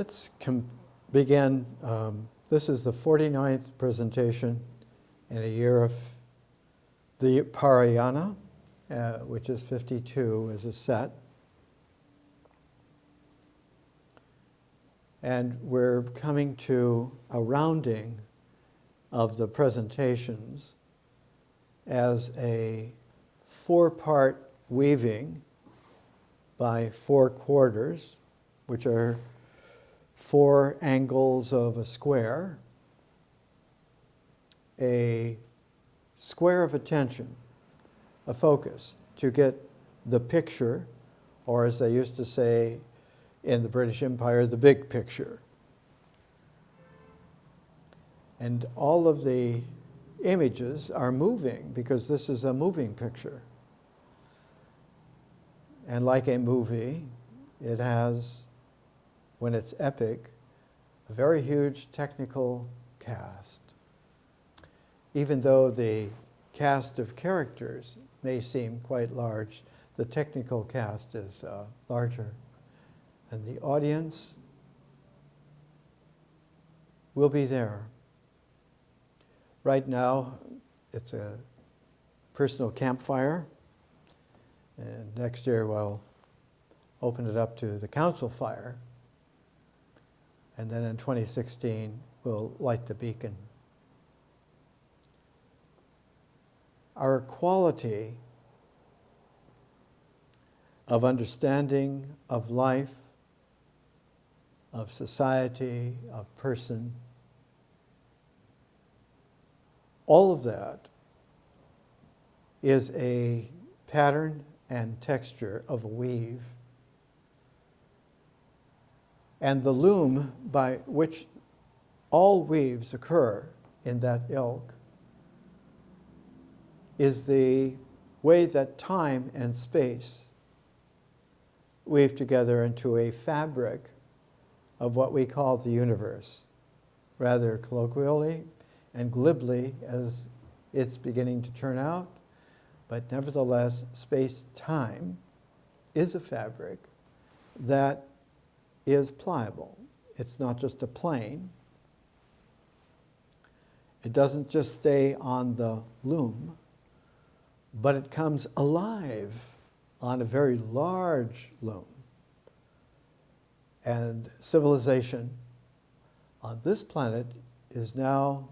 Let's begin. This is the 49th presentation in a year of the Parayana, which is 52 as a set. And we're coming to a rounding of the presentations as a 4-part weaving by 4 quarters, which are 4 angles of a square of attention, a focus, to get the picture, or as they used to say in the British Empire, the big picture. And all of the images are moving because this is a moving picture. And like a movie, it has, when it's epic, a very huge technical cast. Even though the cast of characters may seem quite large, the technical cast is larger. And the audience will be there. Right now, it's a personal campfire. And next year, we'll open it up to the council fire. And then in 2016, we'll light the beacon. Our quality of understanding of life, of society, of person, all of that is a pattern and texture of a weave. And the loom by which all weaves occur in that ilk is the way that time and space weave together into a fabric of what we call the universe, rather colloquially and glibly as it's beginning to turn out. But nevertheless, space-time is a fabric that is pliable. It's not just a plane. It doesn't just stay on the loom, but it comes alive on a very large loom. And civilization on this planet is now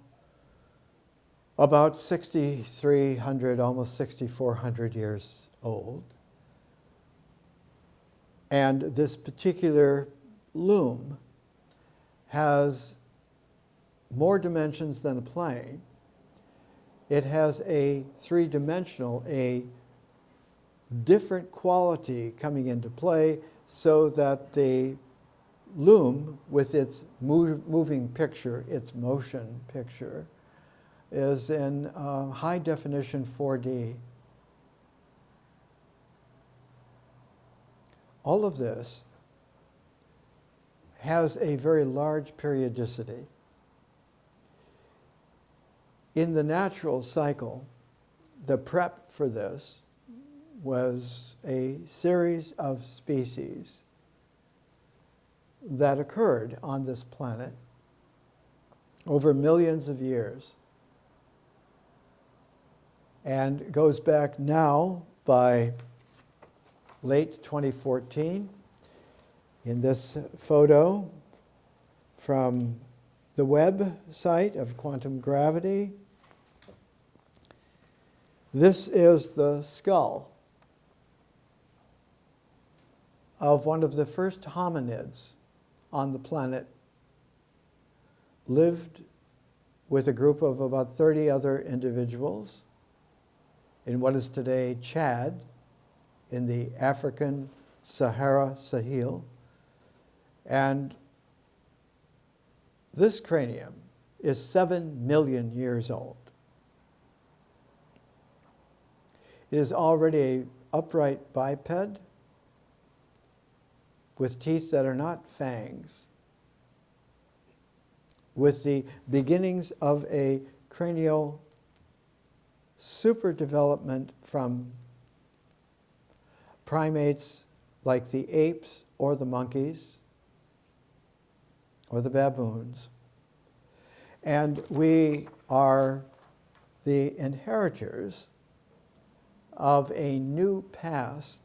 about 6,300, almost 6,400 years old. And this particular loom has more dimensions than a plane. It has a 3-dimensional, a different quality coming into play so that the loom, with its moving picture, its motion picture, is in high definition 4D. All of this has a very large periodicity. In the natural cycle, the prep for this was a series of species that occurred on this planet over millions of years, and goes back now by late 2014 in this photo from the web site of quantum gravity. This is the skull of one of the first hominids on the planet, lived with a group of about 30 other individuals in what is today Chad, in the African Sahel. And this cranium is 7 million years old. It is already an upright biped with teeth that are not fangs, with the beginnings of a cranial superdevelopment from primates like the apes or the monkeys, or the baboons. And we are the inheritors of a new past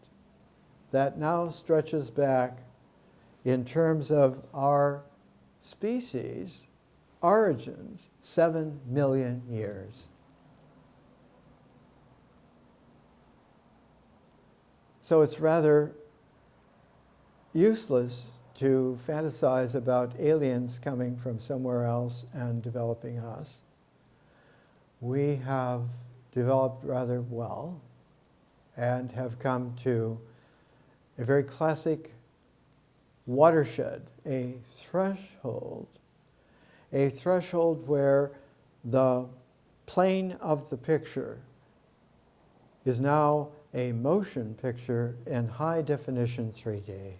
that now stretches back in terms of our species origins 7 million years. So it's rather useless to fantasize about aliens coming from somewhere else and developing us. We have developed rather well and have come to a very classic watershed, a threshold where the plane of the picture is now a motion picture in high definition 3D,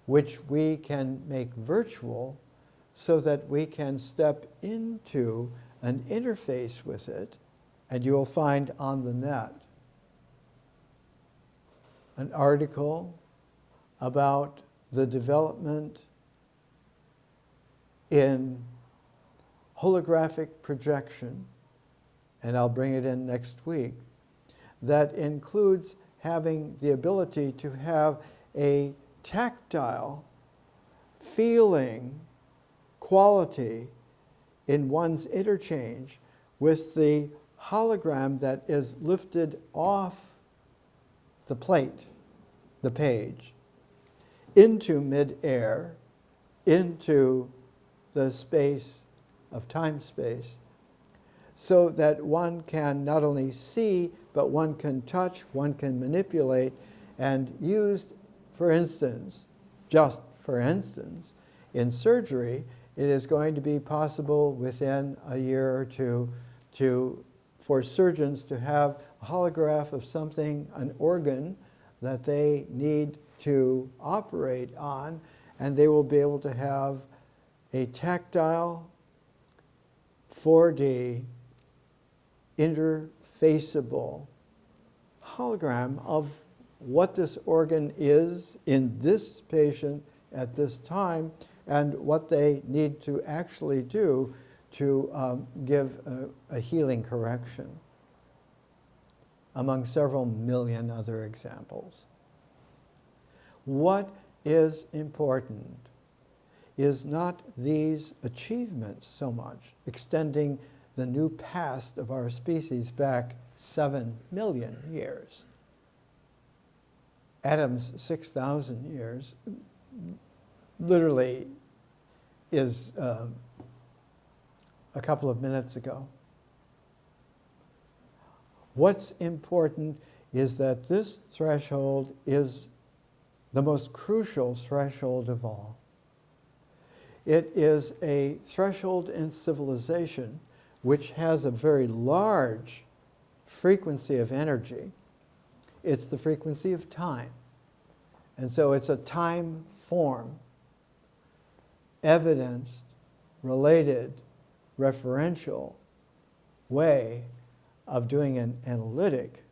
which we can make virtual so that we can step into an interface with it, and you will find on the net an article about the development in holographic projection, and I'll bring it in next week, that includes having the ability to have a tactile feeling quality in one's interchange with the hologram that is lifted off the plate, the page, into mid-air, into the space of time-space, so that one can not only see, but one can touch, one can manipulate, and used, for instance, just for instance, in surgery, it is going to be possible within a year or two for surgeons to have a holograph of something, an organ that they need to operate on, and they will be able to have a tactile 4D interfaceable hologram of what this organ is in this patient at this time and what they need to actually do to give a healing correction, among several million other examples. What is important is not these achievements so much, extending the new past of our species back 7 million years. Adam's 6,000 years literally is a couple of minutes ago. What's important is that this threshold is the most crucial threshold of all. It is a threshold in civilization which has a very large frequency of energy. It's the frequency of time. And so it's a time form, evidenced, related, referential way of doing an analytic,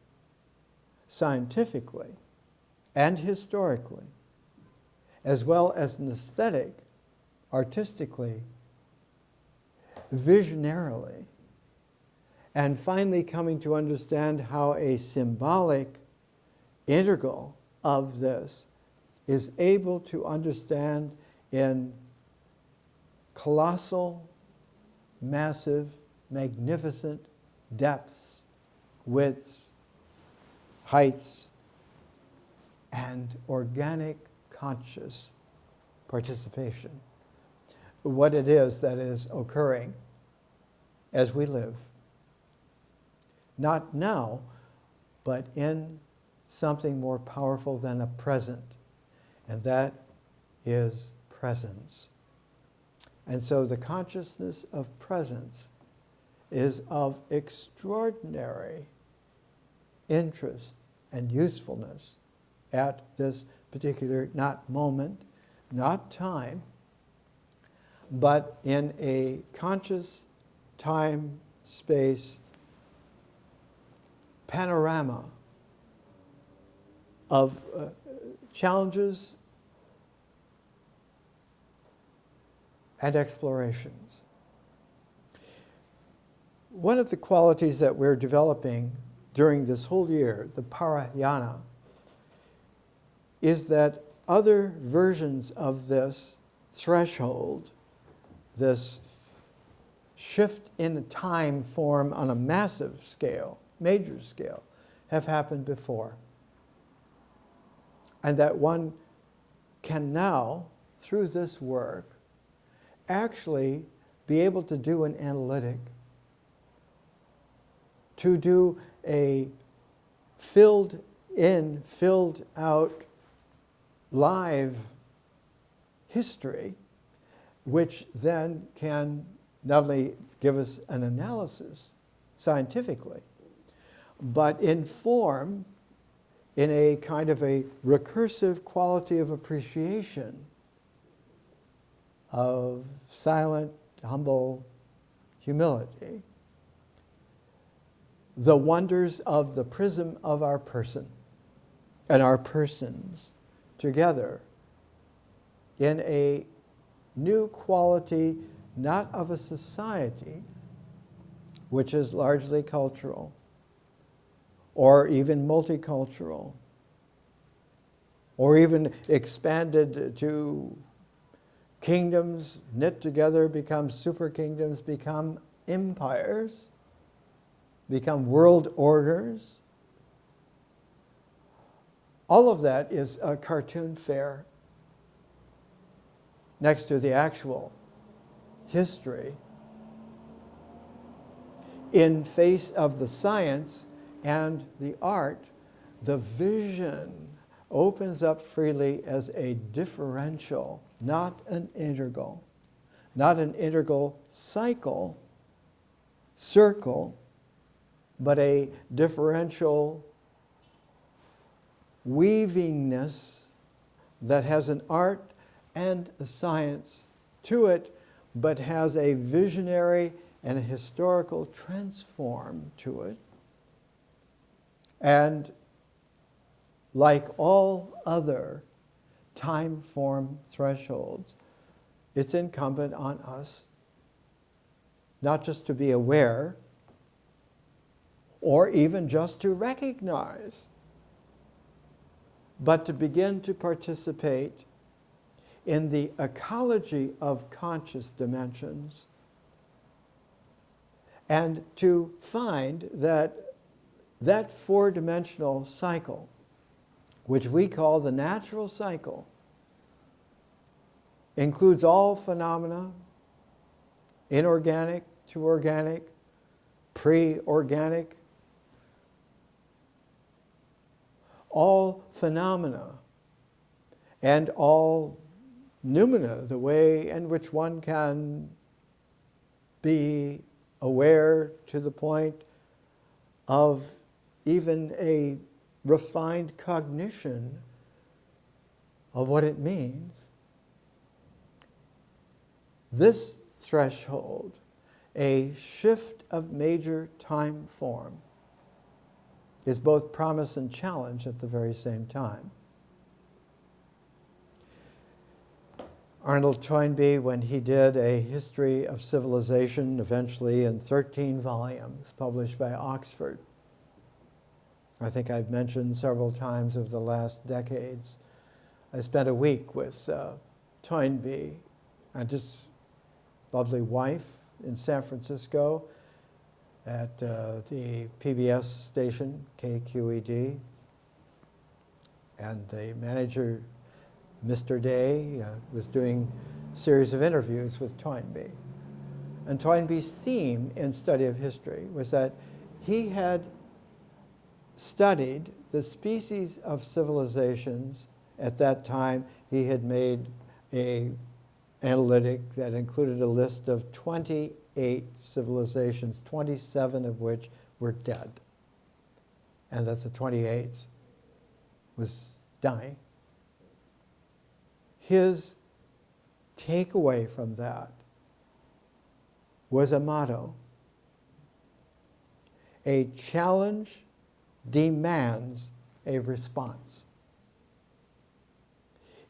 scientifically and historically, as well as an aesthetic, artistically, visionarily, and finally coming to understand how a symbolic integral of this is able to understand in colossal, massive, magnificent depths, widths, heights, and organic conscious participation. What it is that is occurring as we live. Not now, but in something more powerful than a present, and that is presence. And so the consciousness of presence is of extraordinary interest and usefulness at this particular, not moment, not time, but in a conscious time, space panorama of challenges and explorations. One of the qualities that we're developing during this whole year, the Parayana, is that other versions of this threshold, this shift in time form on a massive scale, major scale, have happened before. And that one can now, through this work, actually be able to do an analytic, to do a filled out live history, which then can not only give us an analysis scientifically, but inform in a kind of a recursive quality of appreciation of silent, humble humility, the wonders of the prism of our person and our persons together in a new quality, not of a society which is largely cultural or even multicultural or even expanded to kingdoms knit together, become super kingdoms, become empires, become world orders. All of that is a cartoon fare next to the actual history in face of the science and the art. The vision opens up freely as a differential, not an integral circle, but a differential weavingness that has an art and a science to it, but has a visionary and a historical transform to it. And like all other time form thresholds, it's incumbent on us not just to be aware or even just to recognize, but to begin to participate in the ecology of conscious dimensions and to find that that four-dimensional cycle, which we call the natural cycle, includes all phenomena, inorganic to organic, pre-organic, all phenomena and all noumena, the way in which one can be aware to the point of even a refined cognition of what it means. This threshold, a shift of major time form, is both promise and challenge at the very same time. Arnold Toynbee, when he did a history of civilization, eventually in 13 volumes, published by Oxford, I think I've mentioned several times over the last decades, I spent a week with Toynbee and his lovely wife in San Francisco at the PBS station, KQED, and the manager, Mr. Day, was doing a series of interviews with Toynbee. And Toynbee's theme in study of history was that he had studied the species of civilizations. At that time, he had made an analytic that included a list of 28 civilizations, 27 of which were dead, and that the 28th was dying. His takeaway from that was a motto: a challenge demands a response.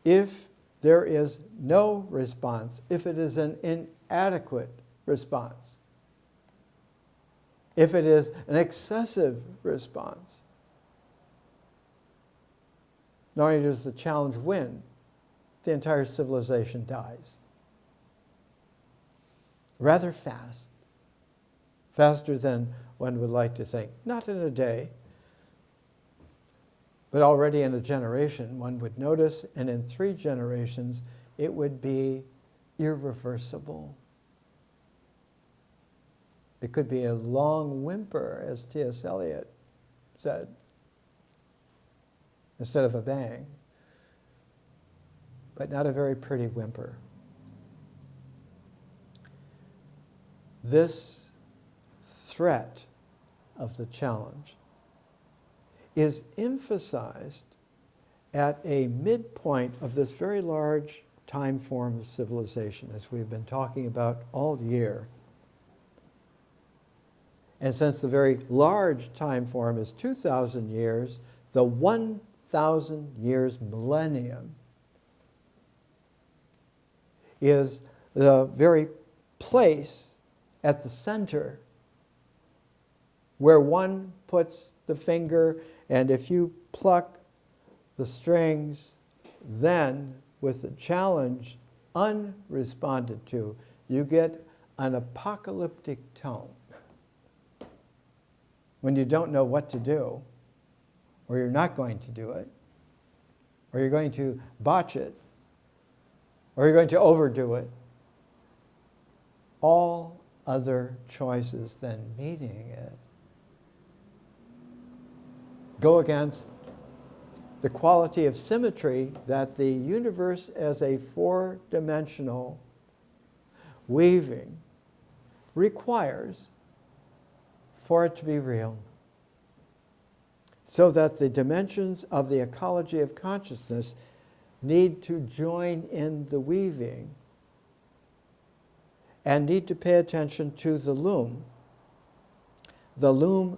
If there is no response if it is an inadequate response. If it is an excessive response, not only does the challenge win, the entire civilization dies. Rather fast. Faster than one would like to think. Not in a day, but already in a generation, one would notice, and in 3 generations, it would be irreversible. It could be a long whimper, as T.S. Eliot said, instead of a bang, but not a very pretty whimper. This threat of the challenge is emphasized at a midpoint of this very large time form of civilization, as we've been talking about all year. And since the very large time form is 2,000 years, the 1,000 years millennium is the very place at the center where one puts the finger, and if you pluck the strings, then with the challenge unresponded to, you get an apocalyptic tone. When you don't know what to do, or you're not going to do it, or you're going to botch it, or you're going to overdo it, all other choices than meeting it go against the quality of symmetry that the universe as a 4-dimensional weaving requires for it to be real. So that the dimensions of the ecology of consciousness need to join in the weaving and need to pay attention to the loom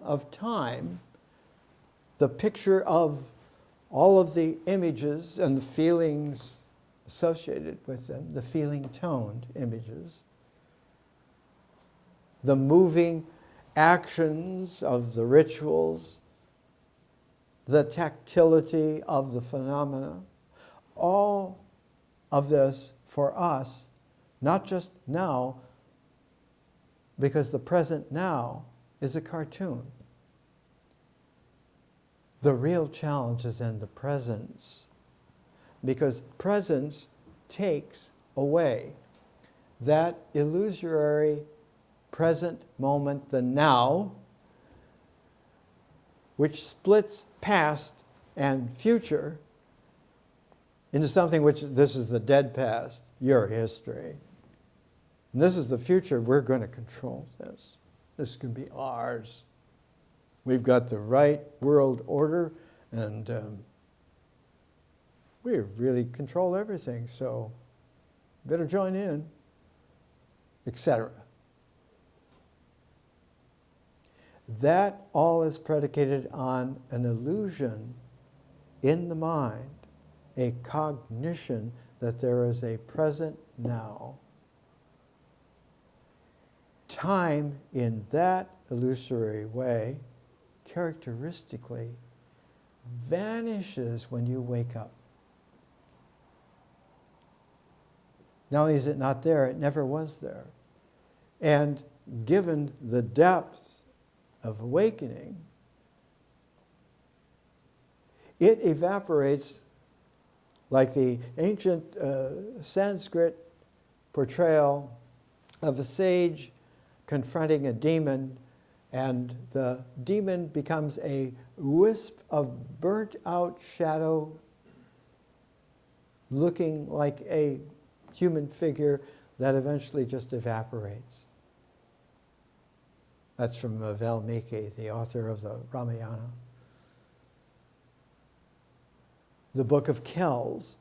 of time, the picture of all of the images and the feelings associated with them, the feeling-toned images, the moving actions of the rituals, the tactility of the phenomena, all of this for us, not just now, because the present now is a cartoon. The real challenge is in the presence, because presence takes away that illusory present moment, the now, which splits past and future into something which, this is the dead past, your history. And this is the future, we're going to control this. This can be ours. We've got the right world order, and we really control everything, so better join in, etc. That all is predicated on an illusion in the mind, a cognition that there is a present now. Time in that illusory way characteristically vanishes when you wake up. Not only is it not there, it never was there. And given the depth of awakening, it evaporates like the ancient Sanskrit portrayal of a sage confronting a demon, and the demon becomes a wisp of burnt-out shadow looking like a human figure that eventually just evaporates. That's from Valmiki, the author of the Ramayana. The Book of Kells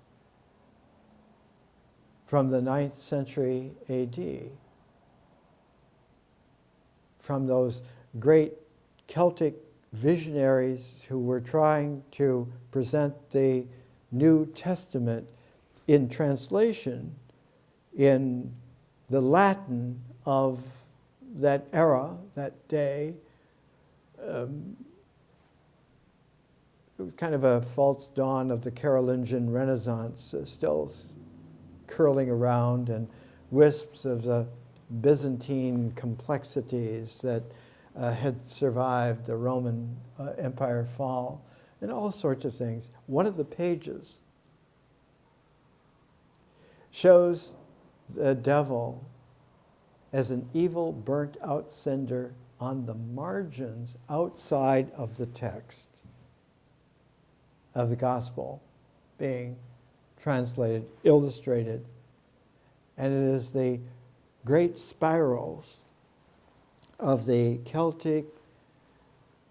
from the 9th century AD, from those great Celtic visionaries who were trying to present the New Testament in translation in the Latin of that era, that day, kind of a false dawn of the Carolingian Renaissance, still curling around, and wisps of the Byzantine complexities that had survived the Roman Empire fall, and all sorts of things. One of the pages shows the devil as an evil burnt-out cinder on the margins outside of the text of the gospel being translated, illustrated. And it is the great spirals of the Celtic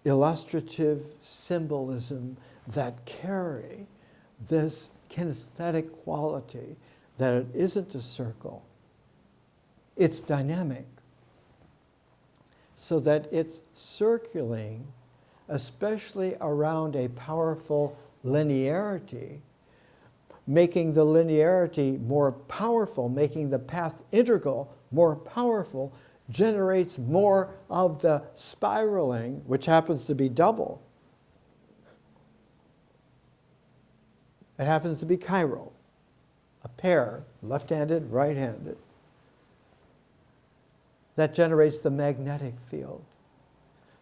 illustrative symbolism that carry this kinesthetic quality, that it isn't a circle, it's dynamic, so that it's circling, especially around a powerful linearity, making the linearity more powerful, making the path integral more powerful, generates more of the spiraling, which happens to be double. It happens to be chiral, a pair, left-handed, right-handed. That generates the magnetic field.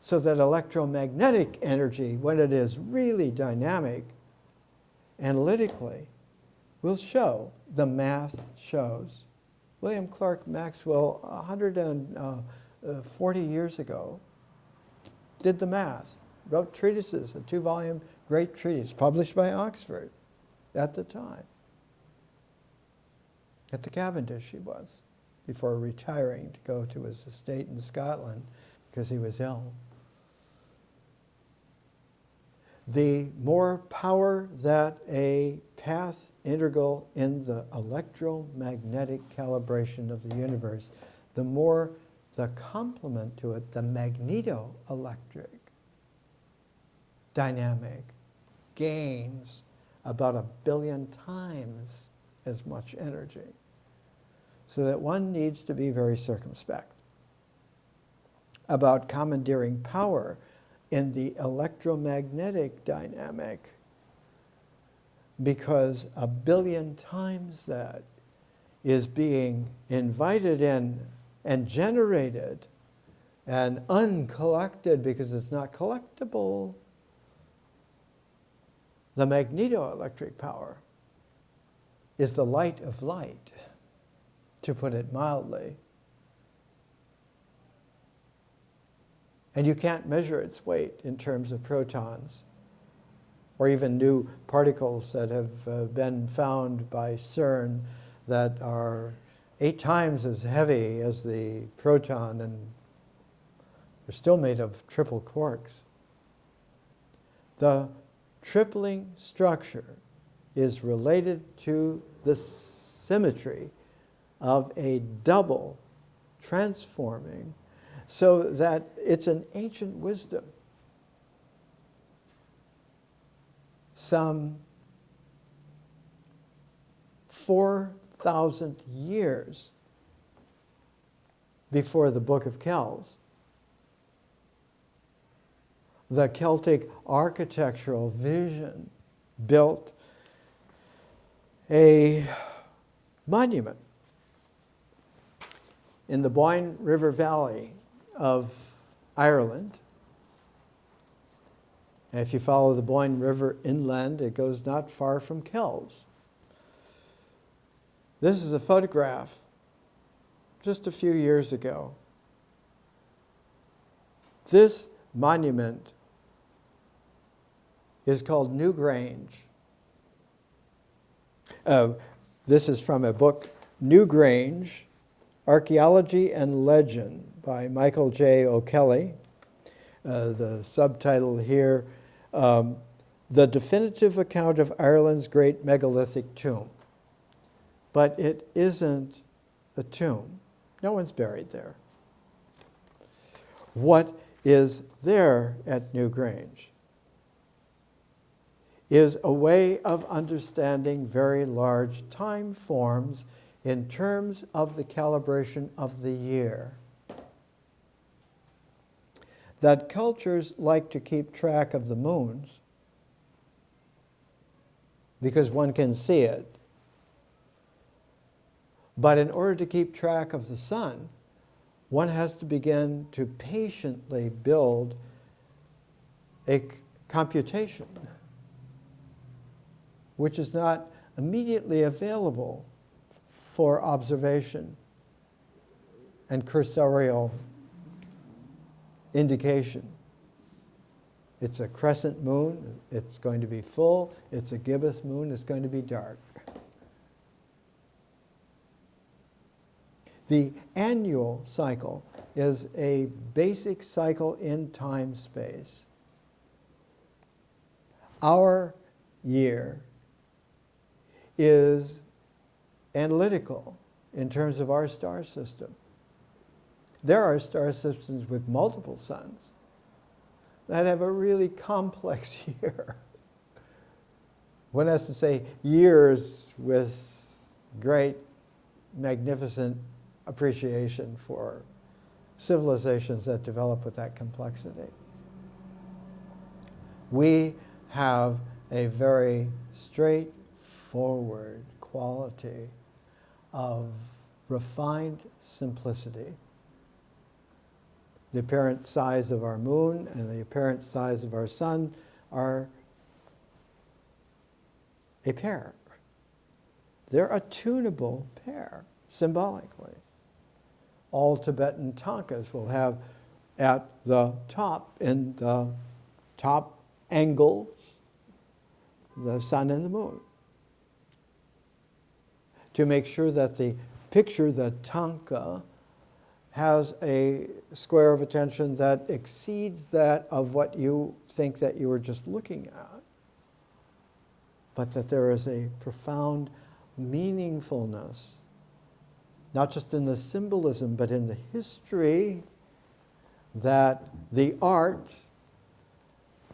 So that electromagnetic energy, when it is really dynamic, analytically, will show, the math shows. William Clark Maxwell, 140 years ago, did the math, wrote treatises, a 2-volume great treatise, published by Oxford at the time. At the Cavendish he was, before retiring to go to his estate in Scotland because he was ill. The more power that a path integral in the electromagnetic calibration of the universe, the more the complement to it, the magnetoelectric dynamic, gains about 1 billion times as much energy. So that one needs to be very circumspect about commandeering power in the electromagnetic dynamic, because 1 billion times that is being invited in and generated and uncollected because it's not collectible. The magnetoelectric power is the light of light, to put it mildly. And you can't measure its weight in terms of protons, or even new particles that have been found by CERN that are 8 times as heavy as the proton, and they're still made of triple quarks. The tripling structure is related to the symmetry of a double transforming, so that it's an ancient wisdom. Some 4,000 years before the Book of Kells, the Celtic architectural vision built a monument in the Boyne River Valley of Ireland. And if you follow the Boyne River inland, it goes not far from Kells. This is a photograph just a few years ago. This monument is called Newgrange. This is from a book, Newgrange, Archaeology and Legend by Michael J. O'Kelly. The subtitle here, The Definitive Account of Ireland's Great Megalithic Tomb. But it isn't a tomb. No one's buried there. What is there at Newgrange is a way of understanding very large time forms in terms of the calibration of the year. That cultures like to keep track of the moons because one can see it. But in order to keep track of the sun, one has to begin to patiently build a computation which is not immediately available for observation and cursorial indication. It's a crescent moon, it's going to be full. It's a gibbous moon, it's going to be dark. The annual cycle is a basic cycle in time-space. Our year is analytical in terms of our star system. There are star systems with multiple suns that have a really complex year. One has to say years with great, magnificent appreciation for civilizations that develop with that complexity. We have a very straightforward quality of refined simplicity. The apparent size of our moon and the apparent size of our sun are a pair. They're a tunable pair, symbolically. All Tibetan tankas will have at the top, in the top angles, the sun and the moon, to make sure that the picture, the tanka, has a square of attention that exceeds that of what you think that you were just looking at, but that there is a profound meaningfulness, not just in the symbolism, but in the history, that the art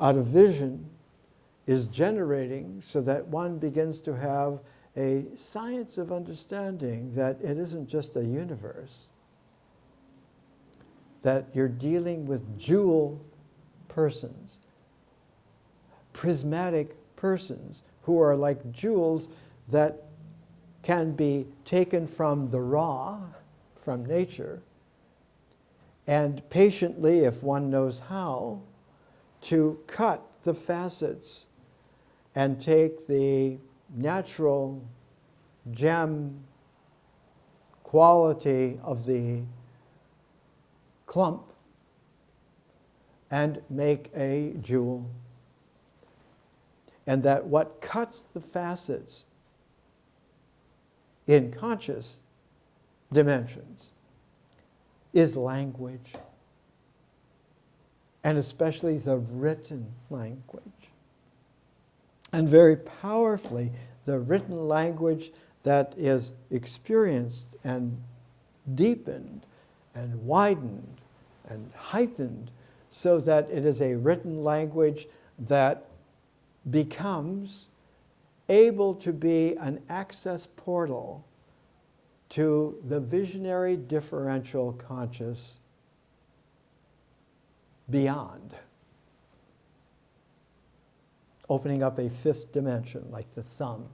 out of vision is generating, so that one begins to have a science of understanding that it isn't just a universe, that you're dealing with jewel persons, prismatic persons who are like jewels that can be taken from the raw, from nature, and patiently, if one knows how, to cut the facets and take the natural gem quality of the clump and make a jewel. And that what cuts the facets in conscious dimensions is language, and especially the written language. And very powerfully, the written language that is experienced and deepened and widened and heightened, so that it is a written language that becomes able to be an access portal to the visionary differential conscious beyond, opening up a fifth dimension like the thumb,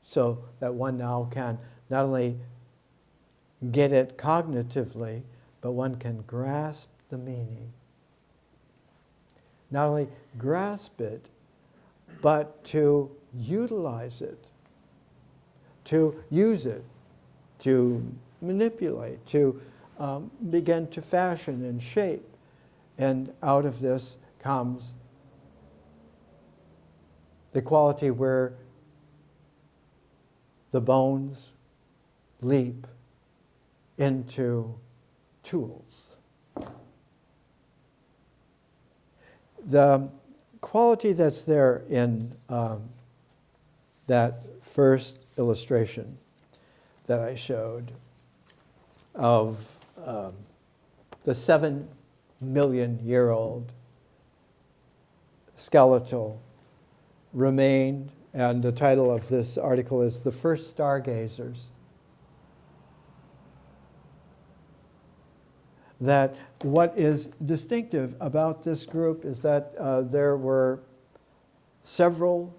so that one now can not only get it cognitively, but one can grasp the meaning. Not only grasp it, but to utilize it, to use it, to manipulate, to begin to fashion and shape. And out of this comes the quality where the bones leap into tools. The quality that's there in that first illustration that I showed of the 7-million-year-old skeletal remained, and the title of this article is The First Stargazers. That what is distinctive about this group is that there were several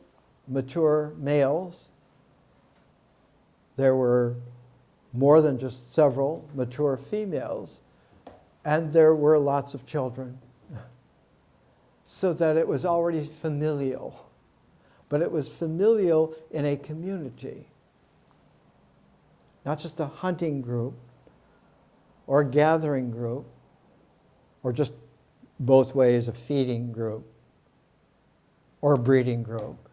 mature males. There were more than just several mature females, and there were lots of children. So that it was already familial. But it was familial in a community, not just a hunting group, or a gathering group, or just both ways a feeding group, or a breeding group.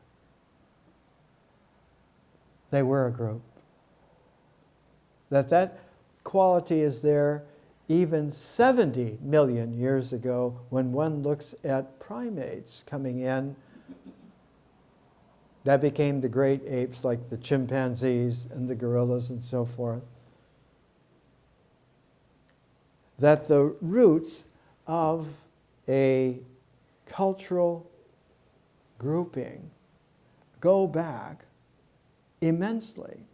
They were a group. That quality is there even 70 million years ago when one looks at primates coming in. That became the great apes like the chimpanzees and the gorillas and so forth. That the roots of a cultural grouping go back immensely,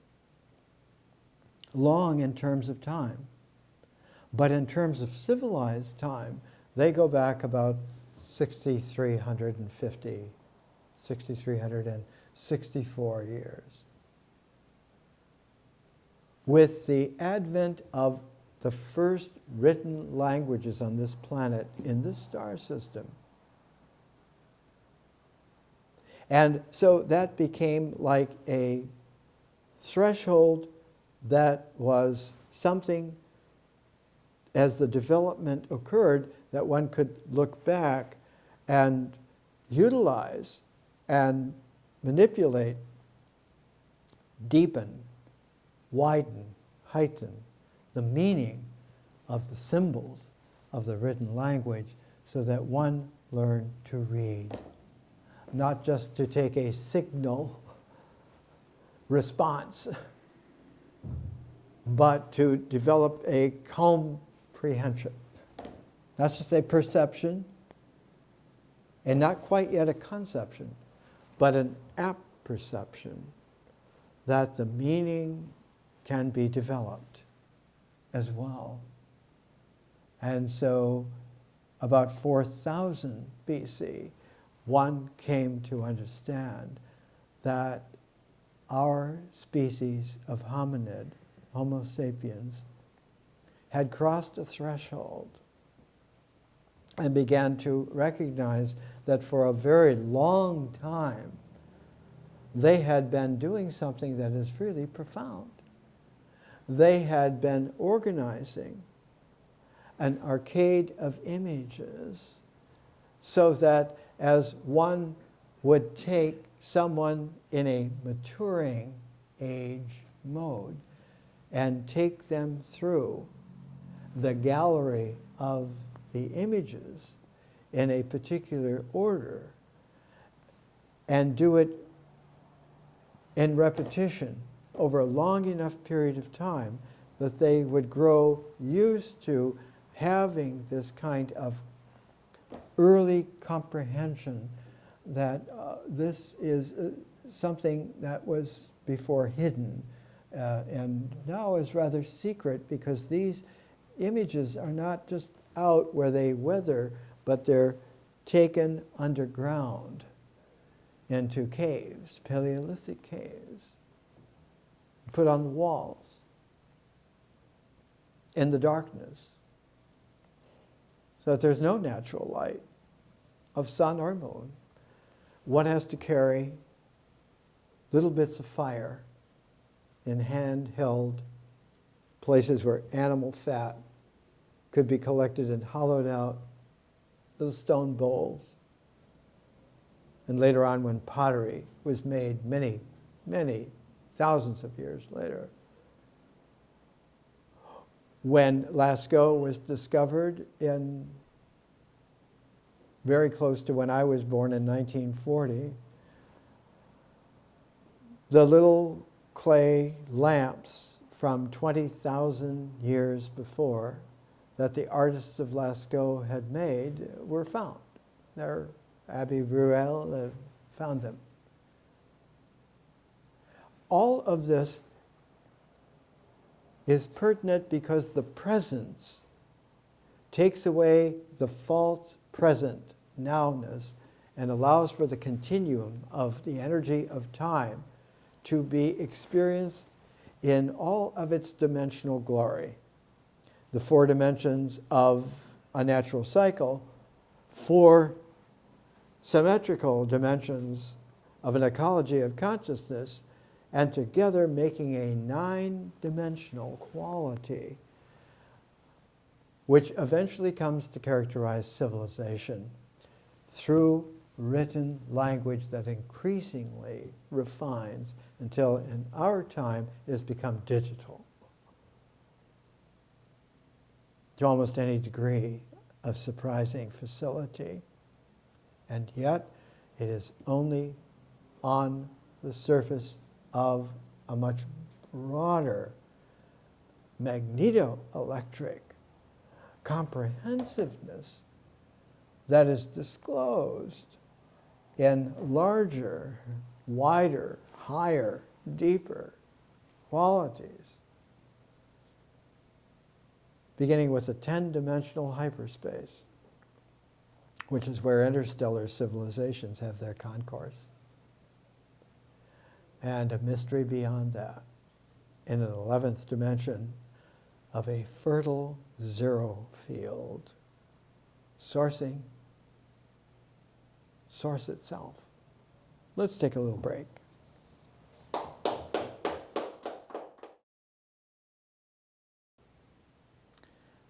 long in terms of time. But in terms of civilized time, they go back about 6,364 years. With the advent of the first written languages on this planet in this star system. And so that became like a threshold that was something, as the development occurred, that one could look back and utilize and manipulate, deepen, widen, heighten the meaning of the symbols of the written language so that one learned to read. Not just to take a signal response, but to develop a comprehension. Not just a perception, and not quite yet a conception, but an apperception that the meaning can be developed as well. And so about 4,000 BC, one came to understand that our species of hominid, Homo sapiens, had crossed a threshold and began to recognize that for a very long time they had been doing something that is really profound. They had been organizing an arcade of images so that as one would take someone in a maturing age mode and take them through the gallery of the images in a particular order and do it in repetition over a long enough period of time that they would grow used to having this kind of early comprehension that this is something that was before hidden and now is rather secret, because these images are not just out where they weather, but they're taken underground into caves, Paleolithic caves, put on the walls in the darkness, so that there's no natural light of sun or moon. One has to carry little bits of fire in handheld places where animal fat could be collected and hollowed out little stone bowls. And later on, when pottery was made many, many thousands of years later, when Lascaux was discovered in very close to when I was born in 1940, the little clay lamps from 20,000 years before that the artists of Lascaux had made were found. There, Abbe Bruel found them all of this is pertinent because the presence takes away the false present nowness and allows for the continuum of the energy of time to be experienced in all of its dimensional glory. The 4 dimensions of a natural cycle, 4 symmetrical dimensions of an ecology of consciousness, and together making a 9-dimensional quality, which eventually comes to characterize civilization through written language that increasingly refines until in our time it has become digital to almost any degree of surprising facility. And yet it is only on the surface of a much broader magnetoelectric comprehensiveness that is disclosed in larger, wider, higher, deeper qualities, beginning with a 10-dimensional hyperspace, which is where interstellar civilizations have their concourse, and a mystery beyond that in an 11th dimension of a fertile zero field, sourcing source itself. Let's take a little break.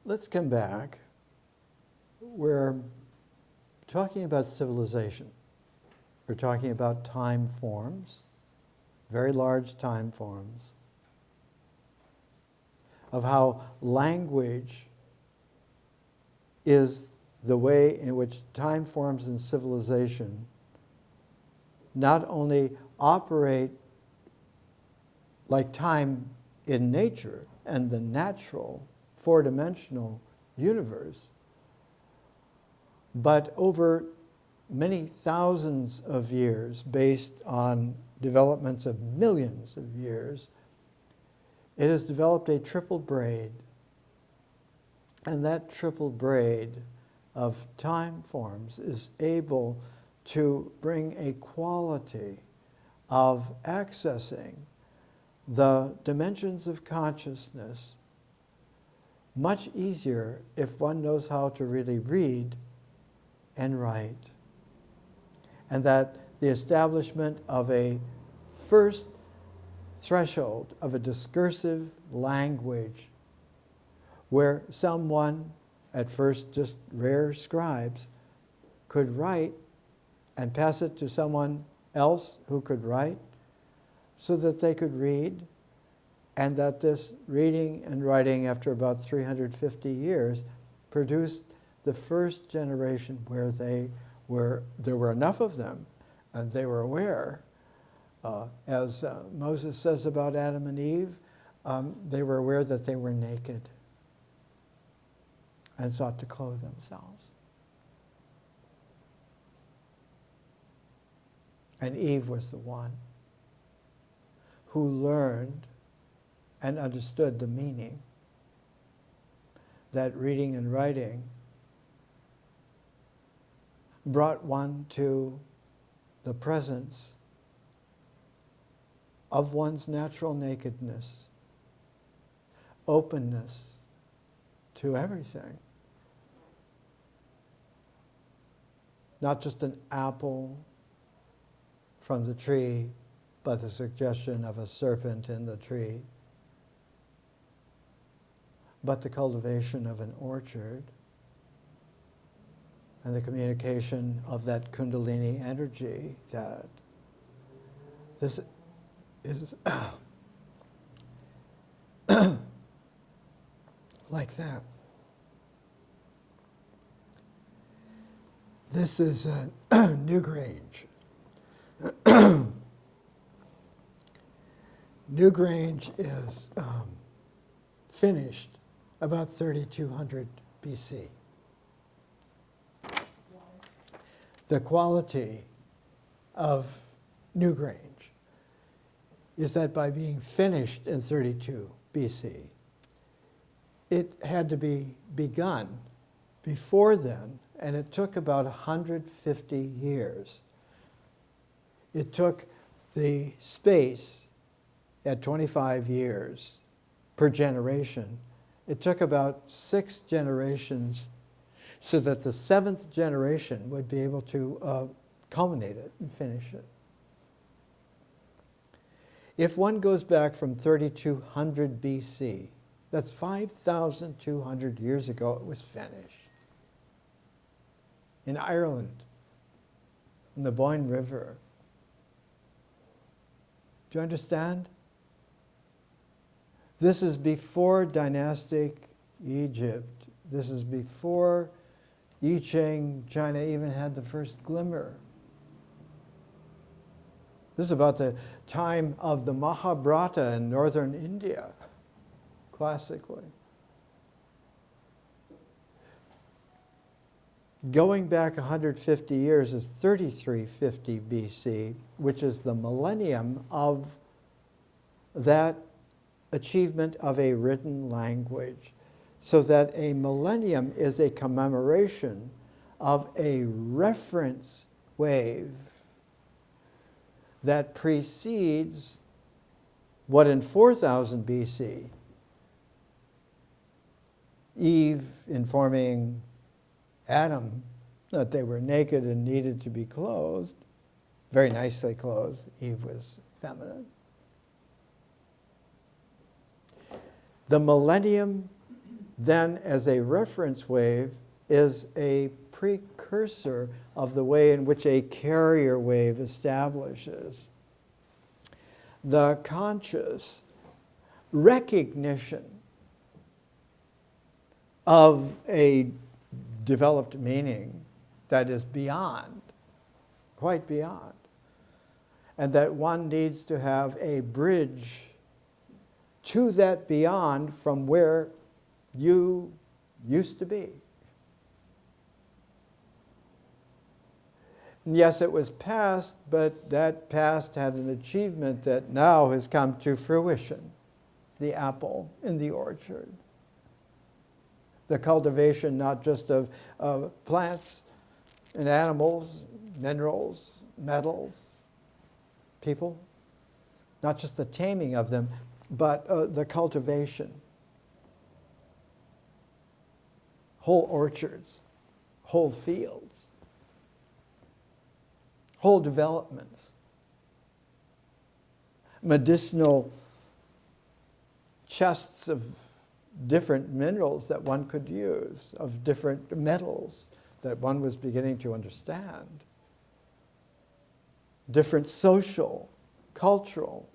Let's come back. We're talking about civilization. We're talking about time forms, very large time forms, of how language is the way in which time forms in civilization not only operate like time in nature and the natural 4-dimensional universe, but over many thousands of years, based on developments of millions of years, it has developed a triple braid. And that triple braid of time forms is able to bring a quality of accessing the dimensions of consciousness much easier if one knows how to really read and write. And that the establishment of a first threshold of a discursive language where someone, at first just rare scribes, could write and pass it to someone else who could write so that they could read, and that this reading and writing, after about 350 years, produced the first generation where there were enough of them and they were aware. As Moses says about Adam and Eve, they were aware that they were naked and sought to clothe themselves. And Eve was the one who learned and understood the meaning that reading and writing brought one to the presence of one's natural nakedness, openness to everything. Not just an apple from the tree, but the suggestion of a serpent in the tree, but the cultivation of an orchard and the communication of that Kundalini energy, that this is like that. This is Newgrange. Newgrange is finished about 3200 BC. The quality of Newgrange is that by being finished in 32 BC, it had to be begun before then, and it took about 150 years. It took the space at 25 years per generation. It took about 6 generations so that the 7th generation would be able to culminate it and finish it. If one goes back from 3200 BC, that's 5,200 years ago it was finished. In Ireland, in the Boyne River. Do you understand? This is before dynastic Egypt. This is before I Ching China even had the first glimmer. This is about the time of the Mahabharata in northern India, classically. Going back 150 years is 3350 BC, which is the millennium of that achievement of a written language. So that a millennium is a commemoration of a reference wave that precedes what in 4000 BC, Eve informing Adam that they were naked and needed to be clothed, very nicely clothed. Eve was feminine. The millennium then, as a reference wave, is a precursor of the way in which a carrier wave establishes the conscious recognition of a developed meaning that is beyond, quite beyond, and that one needs to have a bridge to that beyond from where you used to be. Yes, it was past, but that past had an achievement that now has come to fruition. The apple in the orchard. The cultivation not just of plants and animals, minerals, metals, people, not just the taming of them, but the cultivation. Whole orchards, whole fields, whole developments, medicinal chests of different minerals that one could use, of different metals that one was beginning to understand, different social, cultural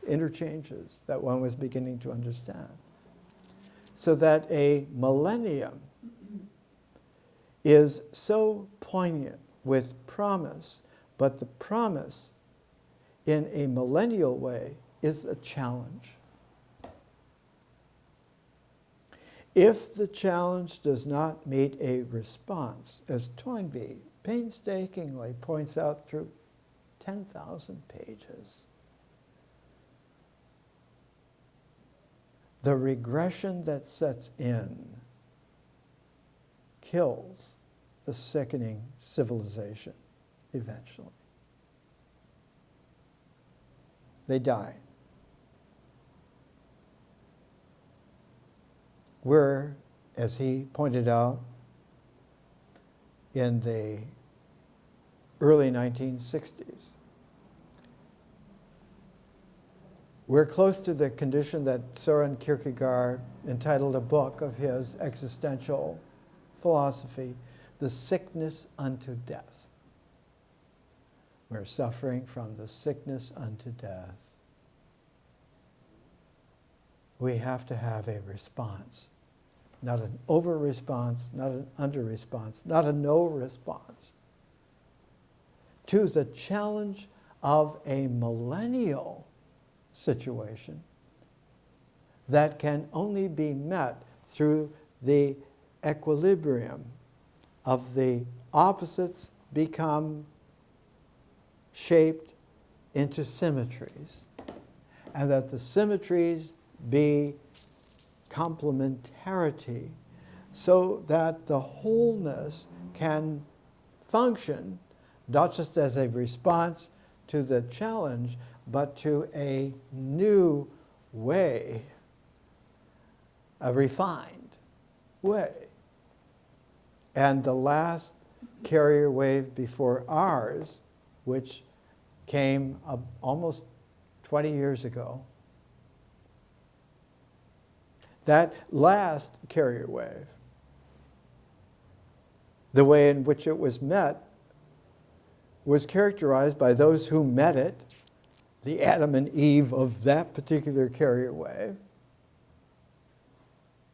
interchanges that one was beginning to understand. So that a millennium is so poignant with promise, but the promise in a millennial way is a challenge. If the challenge does not meet a response, as Toynbee painstakingly points out through 10,000 pages, the regression that sets in kills the sickening civilization eventually. They die. We're, as he pointed out, in the early 1960s. We're close to the condition that Soren Kierkegaard entitled a book of his existential philosophy, The Sickness Unto Death. We're suffering from the sickness unto death. We have to have a response, not an over response, not an under response, not a no response, to the challenge of a millennial situation that can only be met through the equilibrium of the opposites become shaped into symmetries, and that the symmetries be complementarity, so that the wholeness can function not just as a response to the challenge, but to a new way, a refined way. And the last carrier wave before ours, which came almost 20 years ago, that last carrier wave, the way in which it was met, was characterized by those who met it, the Adam and Eve of that particular carrier wave.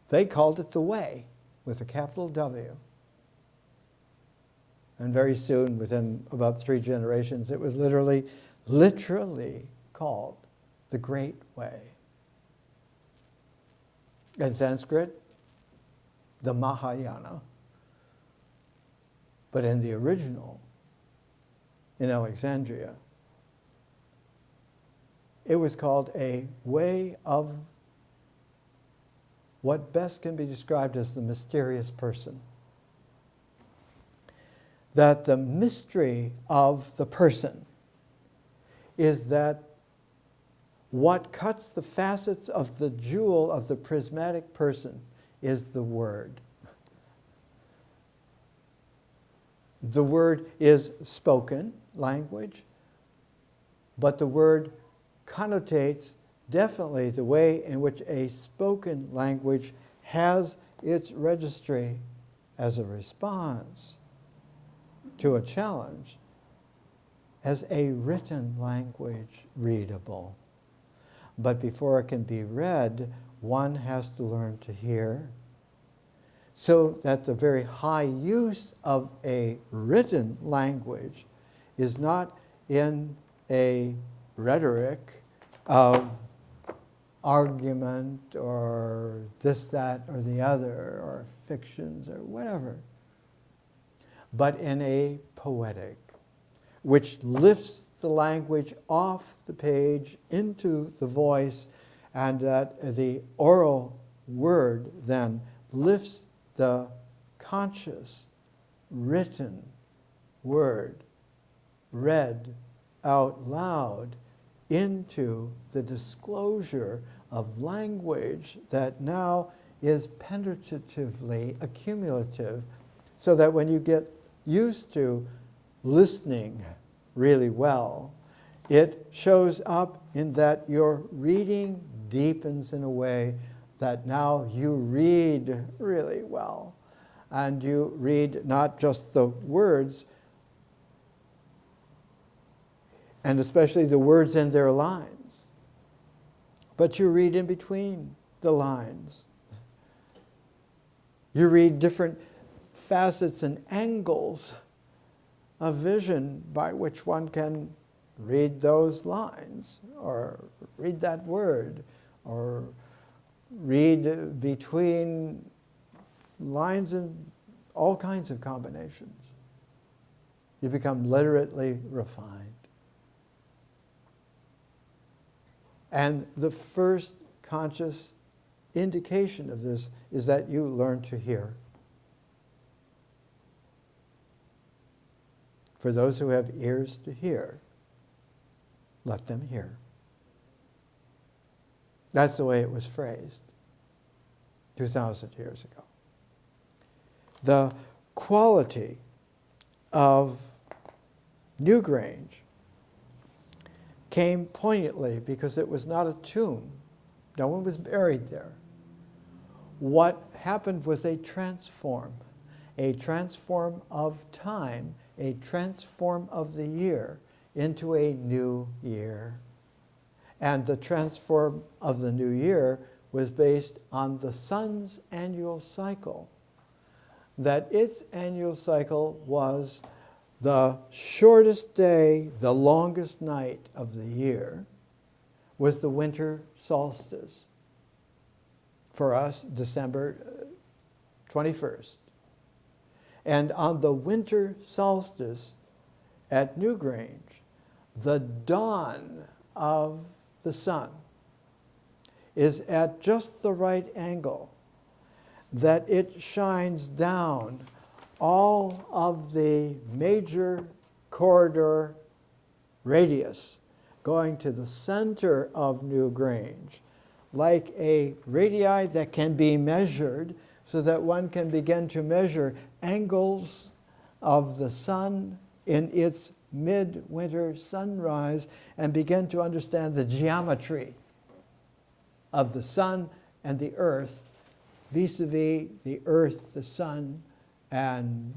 They called it the way, with a capital W. And very soon, within about 3 generations, it was literally called the Great Way. In Sanskrit, the Mahayana. But in the original, in Alexandria, it was called a way of what best can be described as the mysterious person. That the mystery of the person is that what cuts the facets of the jewel of the prismatic person is the word. The word is spoken language, but the word connotates definitely the way in which a spoken language has its registry as a response to a challenge as a written language readable. But before it can be read, one has to learn to hear, so that the very high use of a written language is not in a rhetoric of argument or this, that, or the other, or fictions or whatever, but in a poetic, which lifts the language off the page into the voice, and that the oral word then lifts the conscious written word read out loud into the disclosure of language that now is penetratively accumulative, so that when you get used to listening really well, it shows up in that your reading deepens in a way that now you read really well. And you read not just the words, and especially the words in their lines, but you read in between the lines. You read different facets and angles of vision by which one can read those lines, or read that word, or read between lines in all kinds of combinations. You become literately refined. And the first conscious indication of this is that you learn to hear. For those who have ears to hear, let them hear. That's the way it was phrased 2,000 years ago. The quality of Newgrange came poignantly because it was not a tomb. No one was buried there. What happened was a transform of time, a transform of the year into a new year. And the transform of the new year was based on the sun's annual cycle. That its annual cycle was the shortest day, the longest night of the year, was the winter solstice. For us, December 21st. And on the winter solstice at Newgrange, the dawn of the sun is at just the right angle, that it shines down all of the major corridor radius going to the center of New Grange, like a radii that can be measured, so that one can begin to measure angles of the sun in its midwinter sunrise and begin to understand the geometry of the sun and the earth vis-a-vis the earth, the sun, and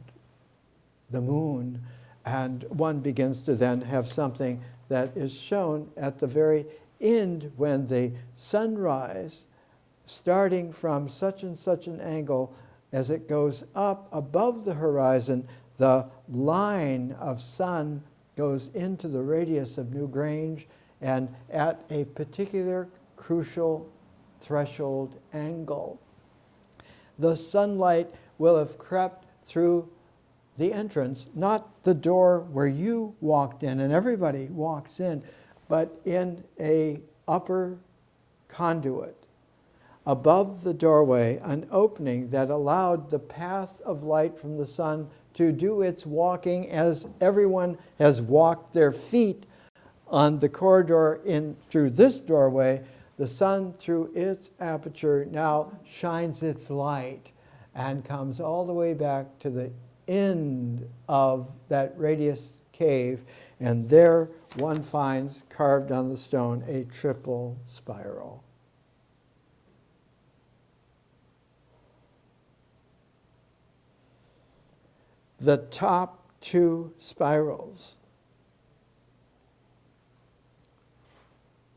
the moon. And one begins to then have something that is shown at the very end when the sunrise, starting from such and such an angle, as it goes up above the horizon, the line of sun goes into the radius of New Grange, and at a particular crucial threshold angle, the sunlight will have crept through the entrance, not the door where you walked in and everybody walks in, but in a upper conduit above the doorway, an opening that allowed the path of light from the sun to do its walking as everyone has walked their feet on the corridor in through this doorway. The sun, through its aperture, now shines its light and comes all the way back to the end of that radius cave, and there one finds carved on the stone a triple spiral. The top two spirals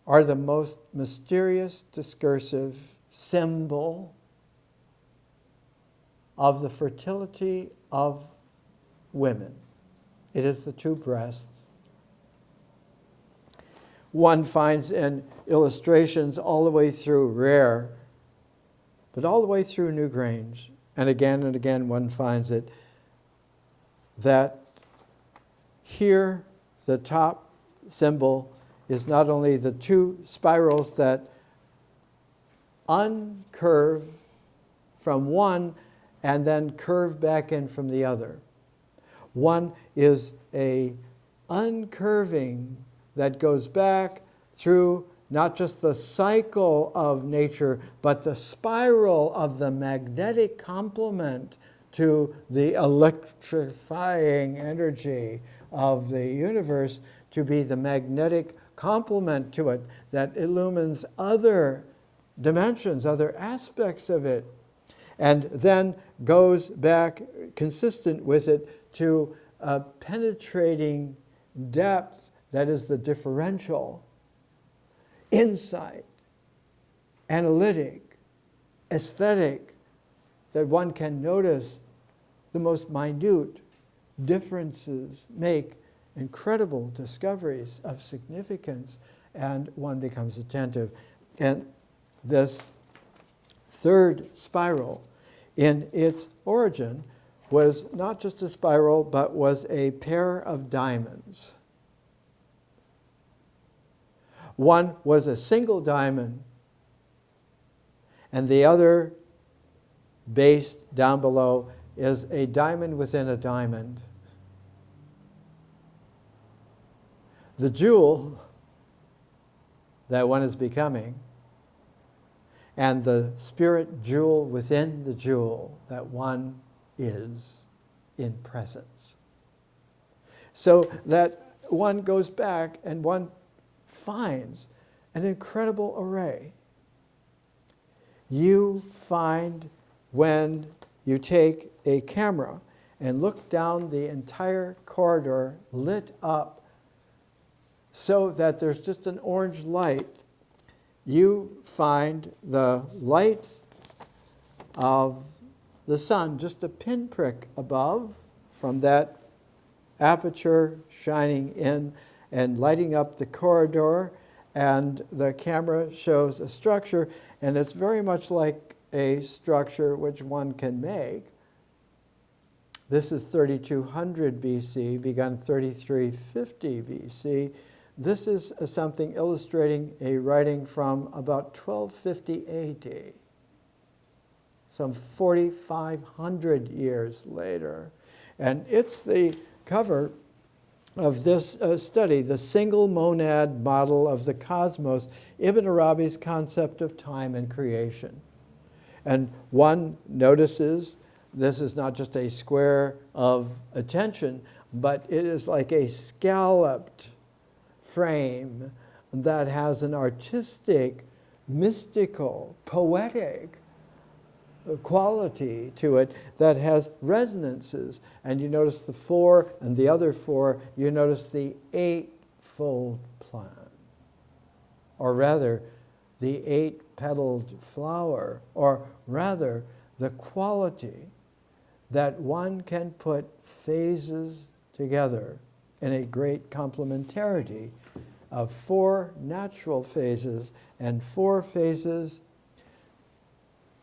are the most mysterious, discursive symbol of the fertility of women. It is the two breasts. One finds in illustrations all the way through Rare, but all the way through New Grange. And again one finds it, that here the top symbol is not only the two spirals that uncurve from one and then curve back in from the other. One is a uncurving that goes back through not just the cycle of nature, but the spiral of the magnetic complement to the electrifying energy of the universe, to be the magnetic complement to it that illumines other dimensions, other aspects of it, and then goes back, consistent with it, to a penetrating depth that is the differential, insight, analytic, aesthetic, that one can notice the most minute differences, make incredible discoveries of significance, and one becomes attentive. And this third spiral, in its origin, was not just a spiral, but was a pair of diamonds. One was a single diamond, and the other, based down below, is a diamond within a diamond. The jewel that one is becoming, and the spirit jewel within the jewel that one is in presence. So that one goes back and one finds an incredible array. You find, when you take a camera and look down the entire corridor lit up so that there's just an orange light, you find the light of the sun, just a pinprick above from that aperture shining in and lighting up the corridor, and the camera shows a structure, and it's very much like a structure which one can make This is 3200 BC, begun 3350 BC. This is something illustrating a writing from about 1250 AD, some 4,500 years later. And it's the cover of this study, The Single Monad Model of the Cosmos, Ibn Arabi's concept of time and creation. And one notices this is not just a square of attention, but it is like a scalloped frame that has an artistic, mystical, poetic quality to it that has resonances. And you notice the four and the other four, you notice the eightfold plan. Or rather, the eight-petaled flower, or rather, the quality that one can put phases together in a great complementarity of four natural phases and four phases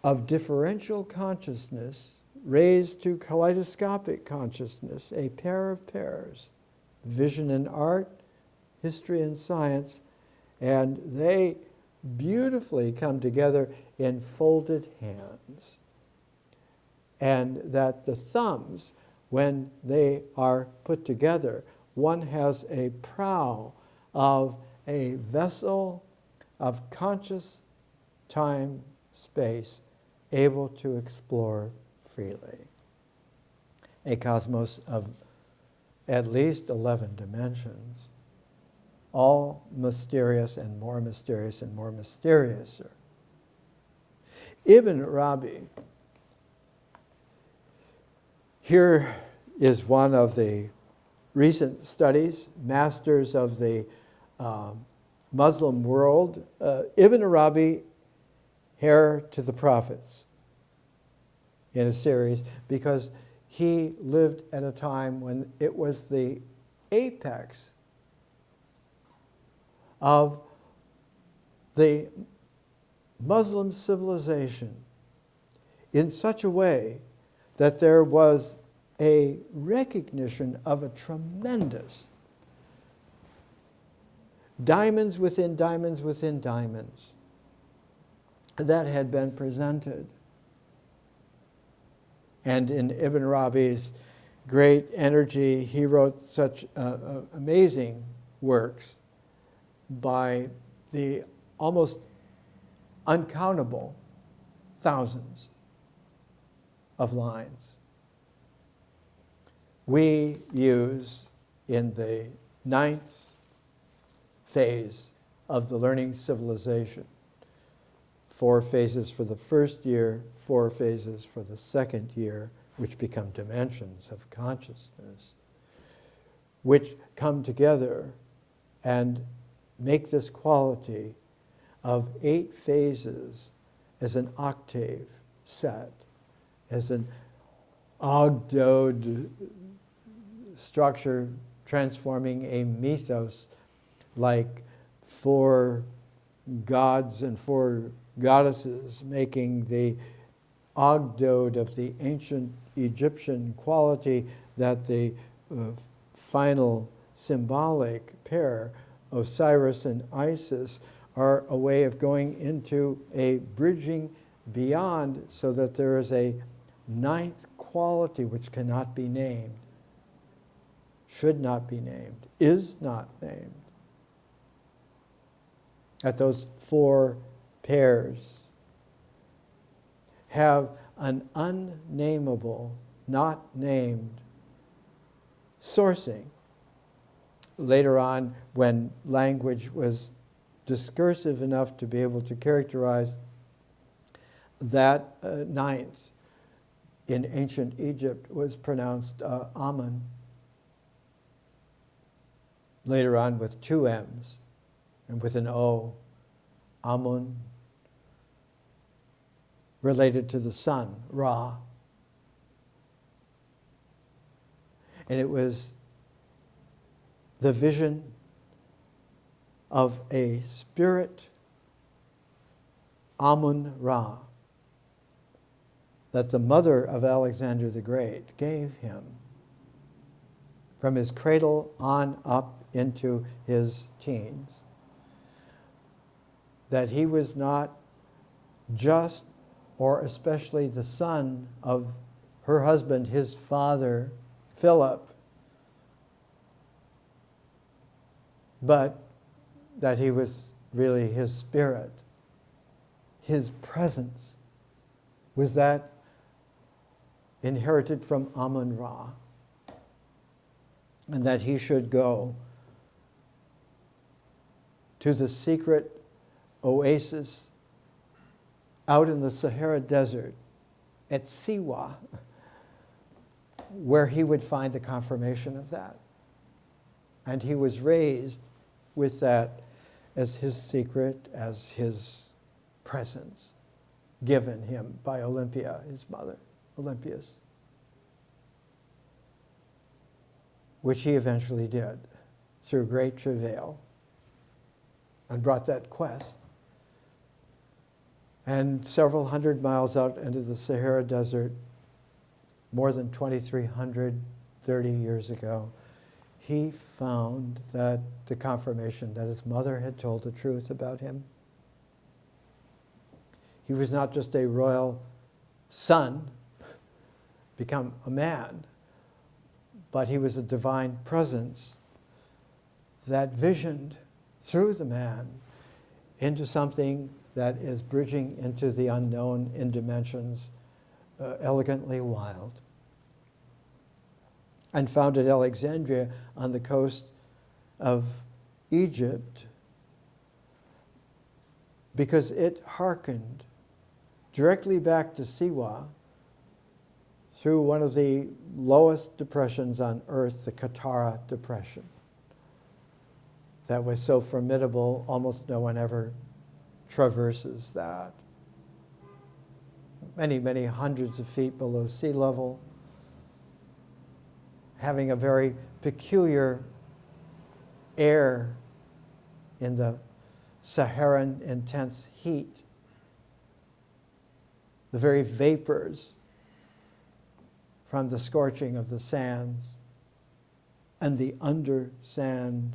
of differential consciousness raised to kaleidoscopic consciousness, a pair of pairs, vision and art, history and science, and they beautifully come together in folded hands. And that the thumbs, when they are put together, one has a prow of a vessel of conscious time, space, able to explore freely. A cosmos of at least 11 dimensions, all mysterious and more mysterious and more mysterious. Ibn Arabi, here is one of the recent studies, masters of the Muslim world, Ibn Arabi, Heir to the Prophets, in a series, because he lived at a time when it was the apex of the Muslim civilization in such a way that there was a recognition of a tremendous diamonds within diamonds within diamonds that had been presented. And in Ibn Arabi's great energy, he wrote such amazing works by the almost uncountable thousands of lines. We use in the 9th phase of the learning civilization 4 phases for the first year, 4 phases for the second year, which become dimensions of consciousness, which come together and make this quality of 8 phases as an octave set, as an ogdoad structure transforming a mythos like 4 gods and 4 goddesses, making the ogdoad of the ancient Egyptian quality that the final symbolic pair, Osiris and Isis, are a way of going into a bridging beyond, so that there is a 9th quality which cannot be named, should not be named, is not named. That those 4 pairs have an unnameable, not named sourcing. Later on, when language was discursive enough to be able to characterize that 9th in ancient Egypt was pronounced Amun. Later on with 2 M's and with an O, Amun, related to the sun, Ra. And it was the vision of a spirit, Amun Ra, that the mother of Alexander the Great gave him from his cradle on up into his teens, that he was not just or especially the son of her husband, his father, Philip, but that he was really his spirit. His presence was that inherited from Amun-Ra, and that he should go to the secret oasis out in the Sahara Desert at Siwa, where he would find the confirmation of that. And he was raised with that as his secret, as his presence given him by Olympia, his mother, Olympias, which he eventually did through great travail and brought that quest. And several hundred miles out into the Sahara Desert, more than 2,330 years ago, he found that the confirmation that his mother had told the truth about him. He was not just a royal son, become a man, but he was a divine presence that visioned through the man into something that is bridging into the unknown in dimensions elegantly wild. And founded Alexandria on the coast of Egypt because it hearkened directly back to Siwa through one of the lowest depressions on Earth, the Katara Depression. That was so formidable, almost no one ever traverses that. Many, many hundreds of feet below sea level, having a very peculiar air in the Saharan intense heat. The very vapors from the scorching of the sands and the undersand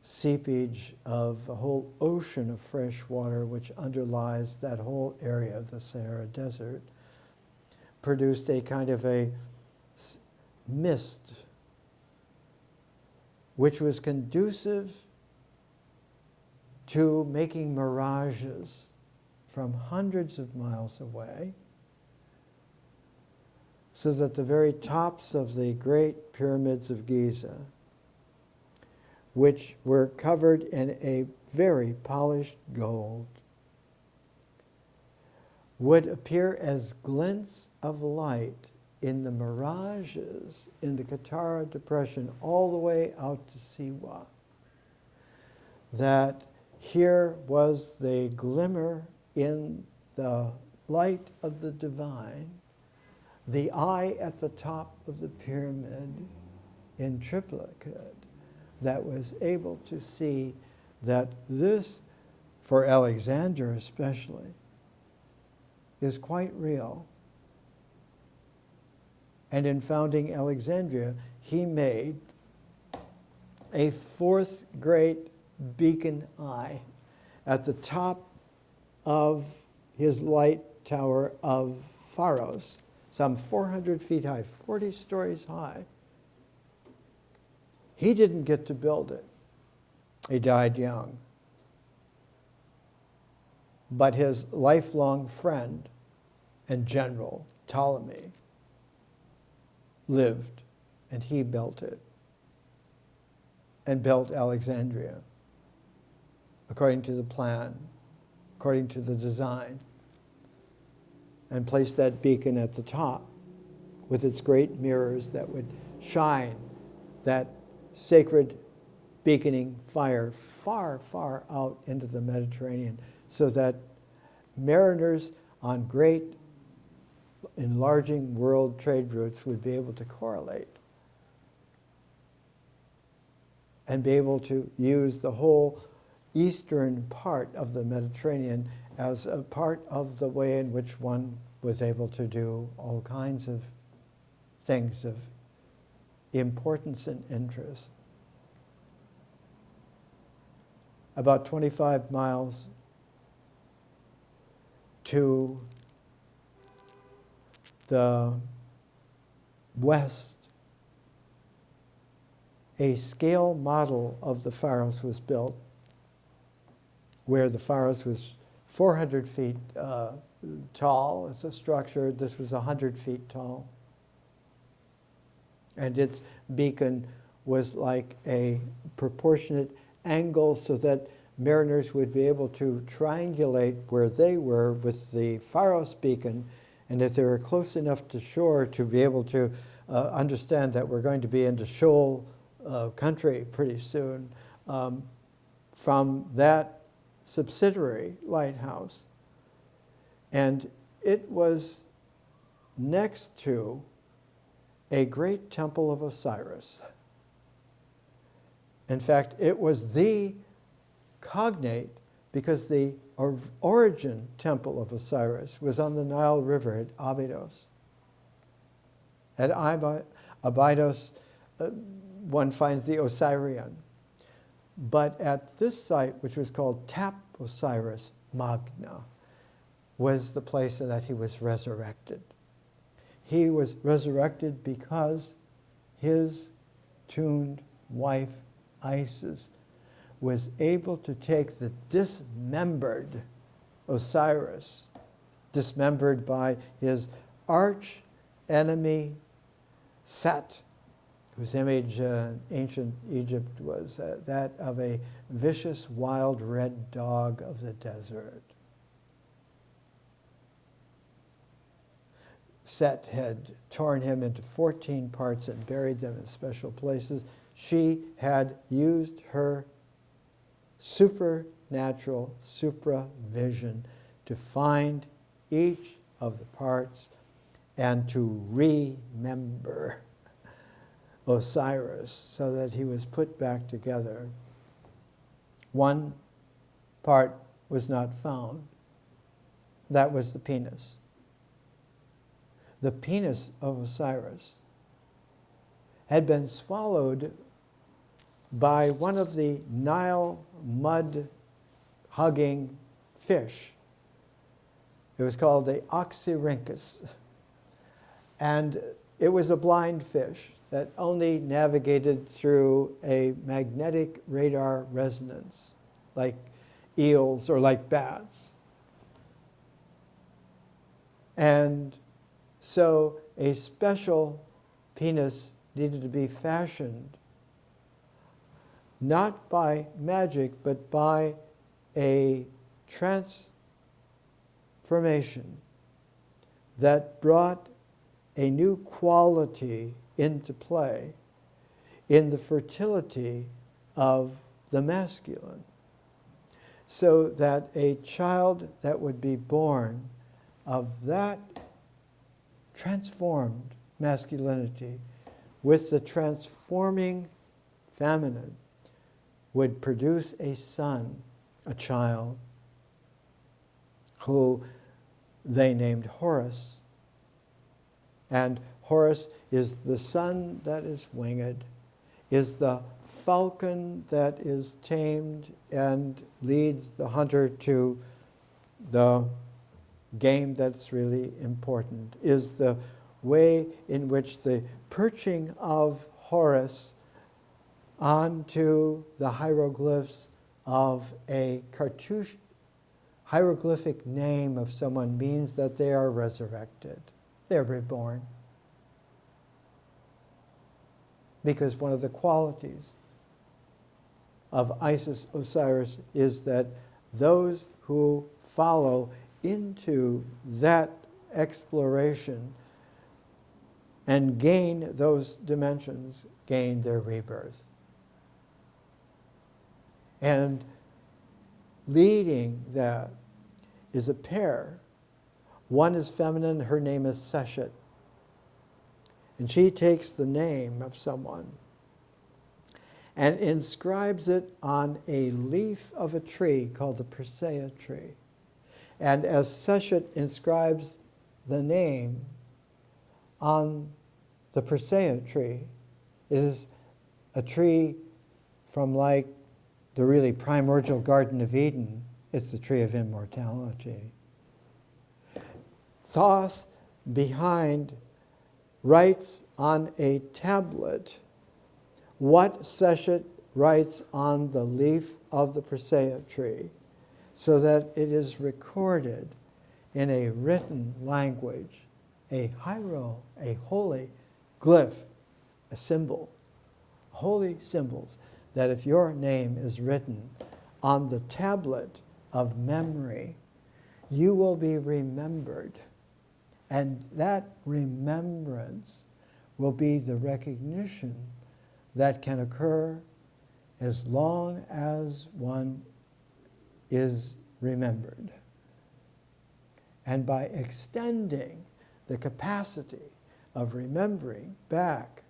seepage of a whole ocean of fresh water which underlies that whole area of the Sahara Desert produced a kind of a mist which was conducive to making mirages from hundreds of miles away, so that the very tops of the great pyramids of Giza, which were covered in a very polished gold, would appear as glints of light in the mirages in the Katara Depression all the way out to Siwa. That here was the glimmer in the light of the divine, the eye at the top of the pyramid in triplicate that was able to see that this, for Alexander especially, is quite real. And in founding Alexandria, he made a fourth great beacon eye at the top of his light tower of Pharos, some 400 feet high, 40 stories high. He didn't get to build it. He died young. But his lifelong friend and general, Ptolemy, lived, and he built it, and built Alexandria according to the plan, according to the design, and placed that beacon at the top with its great mirrors that would shine that sacred beaconing fire far, far out into the Mediterranean, so that mariners on great enlarging world trade routes would be able to correlate and be able to use the whole eastern part of the Mediterranean as a part of the way in which one was able to do all kinds of things of importance and interest. About 25 miles to the west, a scale model of the Pharos was built, where the Pharos was 400 feet tall as a structure. This was 100 feet tall. And its beacon was like a proportionate angle so that mariners would be able to triangulate where they were with the Pharos beacon, and if they were close enough to shore to be able to understand that we're going to be into shoal country pretty soon, from that subsidiary lighthouse. And it was next to a great temple of Osiris. In fact, it was the cognate because the origin temple of Osiris was on the Nile River at Abydos. At Abydos, one finds the Osirian. But at this site, which was called Tap Osiris Magna, was the place that he was resurrected. He was resurrected because his tuned wife, Isis, was able to take the dismembered Osiris, dismembered by his arch enemy Set, whose image in ancient Egypt was that of a vicious wild red dog of the desert. Set had torn him into 14 parts and buried them in special places. She had used her supernatural supravision to find each of the parts and to remember Osiris so that he was put back together. One part was not found. That was the penis. The penis of Osiris had been swallowed by one of the Nile mud-hugging fish. It was called the Oxyrhynchus. And it was a blind fish that only navigated through a magnetic radar resonance, like eels or like bats. And so a special penis needed to be fashioned, not by magic, but by a transformation that brought a new quality into play in the fertility of the masculine, so that a child that would be born of that transformed masculinity with the transforming feminine would produce a son, a child, who they named Horus. And Horus is the sun that is winged, is the falcon that is tamed and leads the hunter to the game that's really important, is the way in which the perching of Horus onto the hieroglyphs of a cartouche hieroglyphic name of someone means that they are resurrected. They're reborn. Because one of the qualities of Isis Osiris is that those who follow into that exploration and gain those dimensions gain their rebirth. And leading that is a pair. One is feminine, her name is Seshet. And she takes the name of someone and inscribes it on a leaf of a tree called the Persea tree. And as Seshet inscribes the name on the Persea tree. It is a tree from like the really primordial Garden of Eden. It's the tree of immortality. Thoth behind writes on a tablet what Seshet writes on the leaf of the Persea tree, so that it is recorded in a written language, a hiero, a holy glyph, a symbol, holy symbols, that if your name is written on the tablet of memory, you will be remembered. And that remembrance will be the recognition that can occur as long as one is remembered. And by extending the capacity of remembering back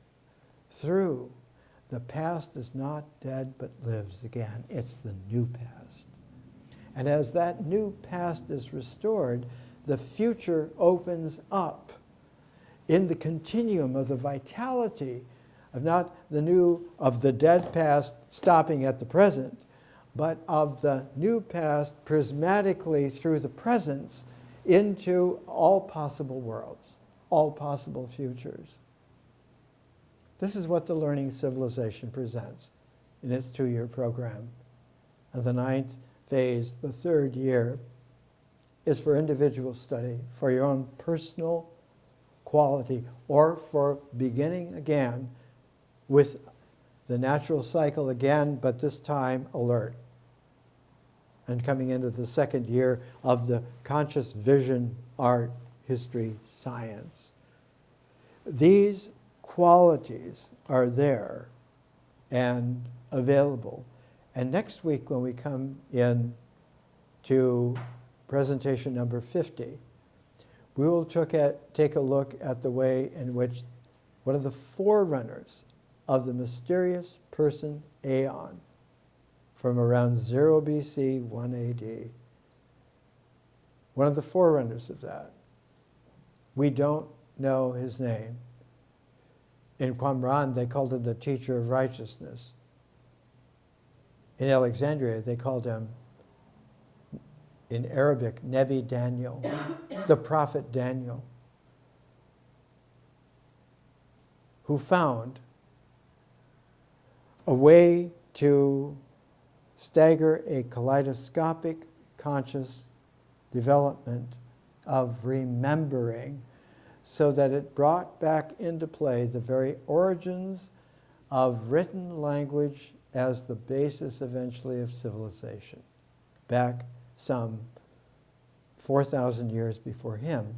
through, the past is not dead but lives again. It's the new past. And as that new past is restored, the future opens up in the continuum of the vitality of not the new, of the dead past stopping at the present, but of the new past prismatically through the presence into all possible worlds, all possible futures. This is what the Learning Civilization presents in its 2-year program. And the 9th phase, the 3rd year, is for individual study, for your own personal quality, or for beginning again with the natural cycle again, but this time alert. And coming into the 2nd year of the conscious vision, art, history, science. These qualities are there and available. And next week when we come in to presentation number 50, we will take a look at the way in which one of the forerunners of the mysterious person Aeon from around 0 BC, 1 AD, one of the forerunners of that. We don't know his name. In Qumran, they called him the teacher of righteousness. In Alexandria, they called him, in Arabic, Nebi Daniel, the prophet Daniel, who found a way to stagger a kaleidoscopic conscious development of remembering, so that it brought back into play the very origins of written language as the basis eventually of civilization, back some 4,000 years before him,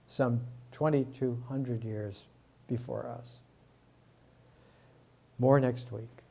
some 2,200 years before us. More next week.